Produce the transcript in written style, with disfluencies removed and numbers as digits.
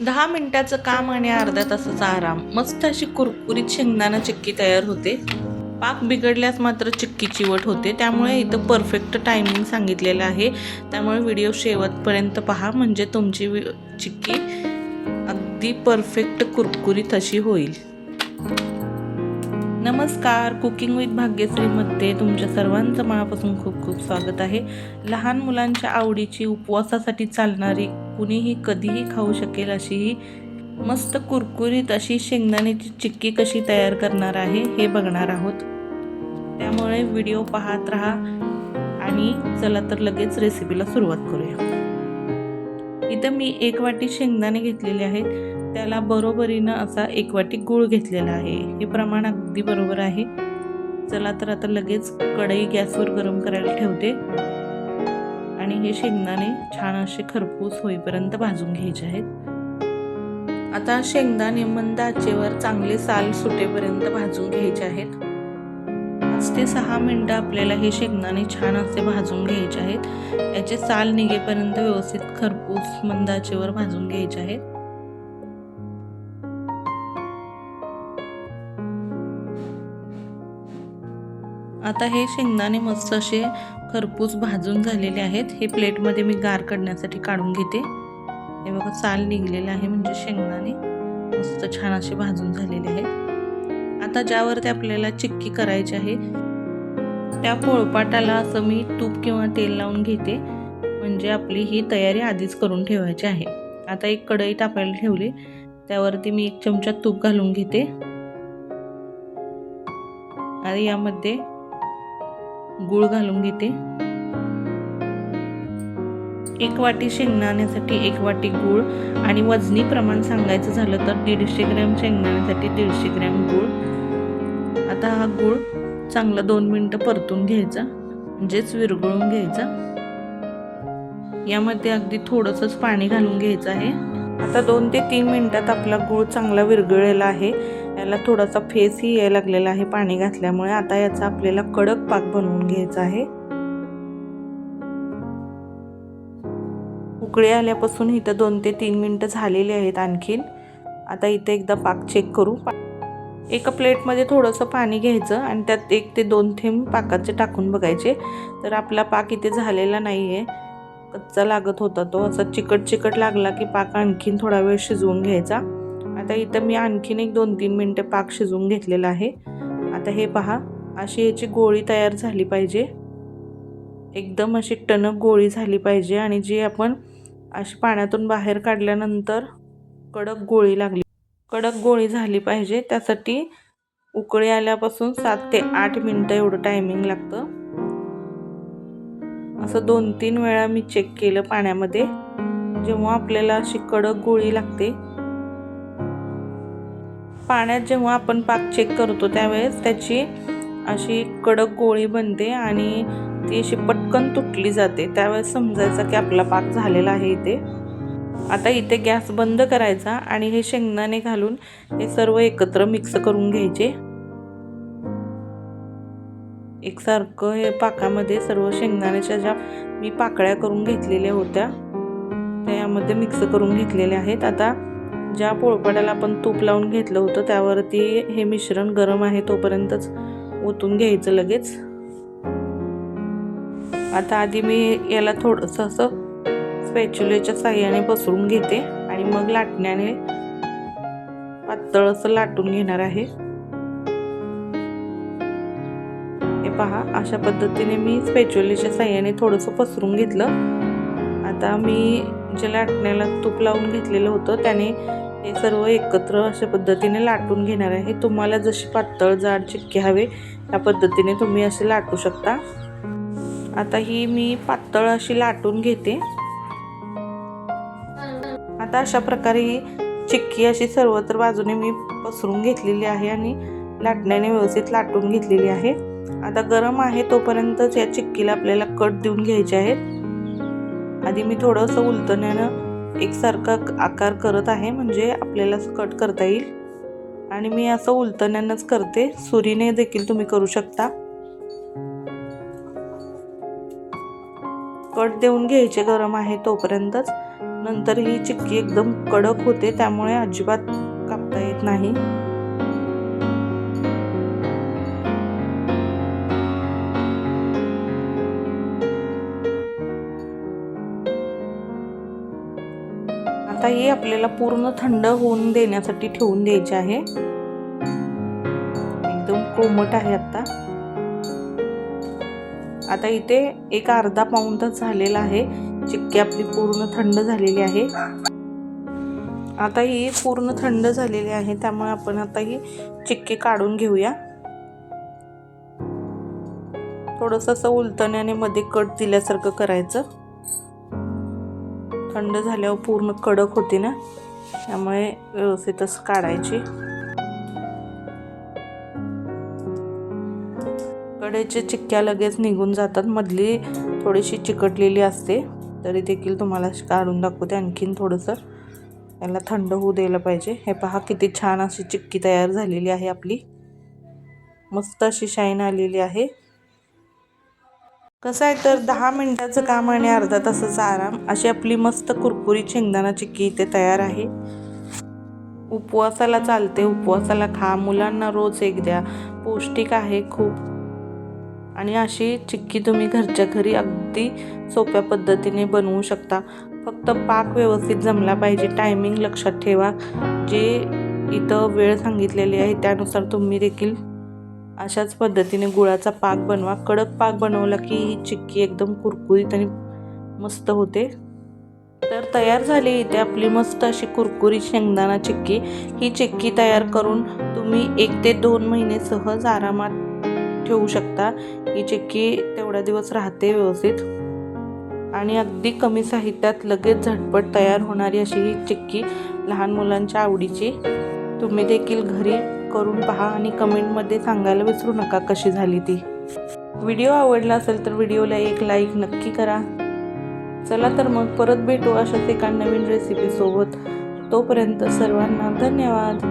10 मिनिटाचं काम आणि अर्ध्या तासाचा आराम. मस्त अशी कुरकुरीत शेंगदाणा चिक्की तयार होते. पाक बिघडल्यास मात्र चिक्की चिवट होते. त्यामुळे इथं परफेक्ट टायमिंग सांगितलेलं आहे. त्यामुळे व्हिडिओ शेवटपर्यंत पहा, म्हणजे तुमची चिक्की अगदी परफेक्ट कुरकुरीत अशी होईल. नमस्कार, कुकिंग विथ भाग्यश्रीमध्ये तुमच्या सर्वांचं मनापासून खूप खूप स्वागत आहे. लहान मुलांच्या आवडीची, उपवासासाठी चालणारी, कुणीही कधीही खाऊ शकेल अशी ही मस्त कुरकुरीत अशी शेंगदाण्याची चिक्की कशी तयार करणार आहे हे बघणार आहोत. त्यामुळे व्हिडिओ पाहत राहा आणि चला तर लगेच रेसिपीला सुरुवात करूया. इथं मी 1 वाटी शेंगदाणे घेतलेले आहेत. त्याला बरोबरीनं असा 1 वाटी गूळ घेतलेला आहे. हे प्रमाण अगदी बरोबर आहे. चला तर आता लगेच कढई गॅसवर गरम करायला ठेवते आणि हे शेंगदाणे छान असे खरपूस होईपर्यंत भाजून घ्यायचे आहेत. आता शेंगदाणे मंद आचेवर चांगले साल सुटेपर्यंत भाजून घ्यायचे आहेत. 5 ते 6 मिनिटं आपल्याला हे शेंगदाणे छान असे भाजून घ्यायचे आहेत. याचे साल निघेपर्यंत व्यवस्थित खरपूस मंद आचेवर भाजून घ्यायचे आहेत. आता हे शेंगदाणे मस्त असे खरपूस भाजून झालेले आहेत. हे प्लेटमध्ये मी गार करण्यासाठी काढून घेते. हे बघा, साल निघलेले आहे, म्हणजे शेंगदाणे मस्त छान असे भाजून झालेले आहेत. आता ज्यावरती आपल्याला चिक्की करायची आहे त्या पोळपाटाला असं मी तूप किंवा तेल लावून घेते, म्हणजे आपली ही तयारी आधीच करून ठेवायची आहे. आता एक कढई तापायला ठेवली, त्यावरती मी 1 चमचा तूप घालून घेते आणि यामध्ये गूळ घालून घेते. 1 वाटी शेंगदाण्यासाठी 1 वाटी गूळ आणि वजनी प्रमाण सांगायचं झालं तर 150 ग्रॅम शेंगदाण्यासाठी 150 ग्रॅम गूळ. आता हा गूळ चांगला 2 मिनिटं परतून घ्यायचा, म्हणजेच विरघळून घ्यायचा. यामध्ये अगदी थोडंसंच पाणी घालून घ्यायचं आहे. आता 2 ते 3 मिनिटात आपला गूळ चांगला विरघळलेला आहे. याला थोडासा फेसही यायला लागलेला आहे पाणी घातल्यामुळे. आता याचा आपल्याला कडक पाक बनवून घ्यायचा आहे. उकळी आल्यापासून इथं 2 ते 3 मिनिटं झालेली आहेत आणखीन. आता इथे एकदा पाक चेक करू. एका प्लेटमध्ये थोडंसं पाणी घ्यायचं आणि त्यात 1 ते 2 थेंब पाकाचे टाकून बघायचे. तर आपला पाक इथे झालेला नाही आहे, कच्चा लागत होता तो. असा चिकट चिकट लागला की पाक आणखीन थोडा वेळ शिजवून घ्यायचा. आता इथं मी आणखीन 1-2-3 मिनिटं पाक शिजवून घेतलेला आहे. आता हे पहा, अशी याची गोळी तयार झाली पाहिजे. एकदम अशी टणक गोळी झाली पाहिजे आणि जी आपण अशी पाण्यातून बाहेर काढल्यानंतर कडक गोळी झाली पाहिजे. त्यासाठी उकळी आल्यापासून 7 ते 8 मिनिटं एवढं टायमिंग लागतं. असं 2-3 वेळा मी चेक केलं पाण्यामध्ये. जेव्हा आपल्याला अशी कडक गोळी लागते, पाण्यात जेव्हा आपण पाक चेक करतो त्यावेळेस त्याची अशी कडक गोळी बनते आणि ती अशी पटकन तुटली जाते. त्यावेळेस समजायचं की आपला पाक झालेला आहे इथे. आता इथे गॅस बंद करायचा आणि हे शेंगदाणे घालून हे सर्व एकत्र मिक्स करून घ्यायचे. एकसारखं हे पाकामध्ये सर्व शेंगदाण्याच्या ज्या मी पाकळ्या करून घेतलेल्या होत्या त्या यामध्ये मिक्स करून घेतलेल्या आहेत. आता ज्या पोळपाटाला आपण तूप लावून घेतलं होतं त्यावरती हे मिश्रण गरम आहे तोपर्यंतच ओतून घ्यायचं लगेच. आता आधी मी याला थोडंसं असं स्पॅच्युलेच्या साहाय्याने पसरून घेते आणि मग लाटण्याने पातळ असं लाटून घेणार आहे. हे पहा, अशा पद्धतीने मी स्पॅच्युलेच्या साहाय्याने थोडंसं पसरून घेतलं. आता मी जे लाटण्याला तूप लावून घेतलेलं होतं त्याने हे सर्व एकत्र अशा पद्धतीने लाटून घेणार आहे. तुम्हाला जशी पातळ जाड चिक्की हवे त्या पद्धतीने तुम्ही असे लाटू शकता. आता ही मी पातळ अशी लाटून घेते. आता अशा प्रकारे ही चिक्की अशी सर्वत्र बाजूने मी पसरून घेतलेली आहे आणि लाटण्याने व्यवस्थित लाटून घेतलेली आहे. आता गरम आहे तोपर्यंतच या चिक्कीला आपल्याला कट देऊन घ्यायचे आहेत. आधी मी थोडंसं उलटण्यानं एकसारखा आकार करत आहे, म्हणजे आपल्याला कट करता येईल. आणि मी असं उलटण्यानंच करते, सुरीने देखील तुम्ही करू शकता. कट देऊन घ्यायचे गरम आहे तोपर्यंतच. नंतर ही चिक्की एकदम कडक होते, त्यामुळे अजिबात कापता येत नाही. आता ही आपल्याला पूर्ण थंड होऊन देण्यासाठी ठेवून द्यायची आहे. एकदम कोमट आहे आता इथे एक अर्धा पाऊण तास झालेला आहे. चिक्की आपली पूर्ण थंड झालेली आहे. आता ही पूर्ण थंड झालेली आहे, त्यामुळे आपण आता ही चिक्की काढून घेऊया. थोडंसं असं उलटण्याने मध्ये कट दिल्यासारखं करायचं. थंड झाल्यावर पूर्ण कडक होते ना, त्यामुळे व्यवस्थितच काढायची. कडेचे चिक्क्या लगेच निघून जातात, मधली थोडीशी चिकटलेली असते, तरी देखील तुम्हाला काढून दाखवते. आणखीन थोडंसं याला थंड होऊ द्यायला पाहिजे. हे पहा किती छान अशी चिक्की तयार झालेली आहे आपली. मस्त अशी शाईन आलेली आहे. कसं आहे तर 10 मिनिटाचं काम आणि अर्धा तासाचा आराम, अशी आपली मस्त कुरकुरीत शेंगदाणा चिक्की इथे तयार आहे. उपवासाला चालते, उपवासाला खा, मुलांना रोज एक द्या, पौष्टिक आहे खूप. आणि अशी चिक्की तुम्ही घरच्या घरी अगदी सोप्या पद्धतीने बनवू शकता. फक्त पाक व्यवस्थित जमला पाहिजे. टायमिंग लक्षात ठेवा. जे इथं वेळ सांगितलेली आहे त्यानुसार तुम्ही देखील अशाच पद्धतीने गुळाचा पाक बनवा. कडक पाक बनवला की ही चिक्की एकदम कुरकुरीत आणि मस्त होते. तर तयार झाली इथे आपली मस्त अशी कुरकुरीत शेंगदाणा चिक्की. ही चिक्की तयार करून तुम्ही 1 ते 2 महिने सहज आरामात ठेवू शकता. ही चिक्की तेवढ्या दिवस राहते व्यवस्थित आणि अगदी कमी साहित्यात लगेच झटपट तयार होणारी अशी ही चिक्की लहान मुलांच्या आवडीची. तुम्ही देखील घरी करून पहा आणि कमेंटमध्ये सांगायला विसरू नका कशी झाली ती. व्हिडिओ आवडला असेल तर व्हिडिओला एक लाईक नक्की करा. चला तर मग परत भेटू अशाच एका नवीन रेसिपीसोबत. तोपर्यंत सर्वांना धन्यवाद.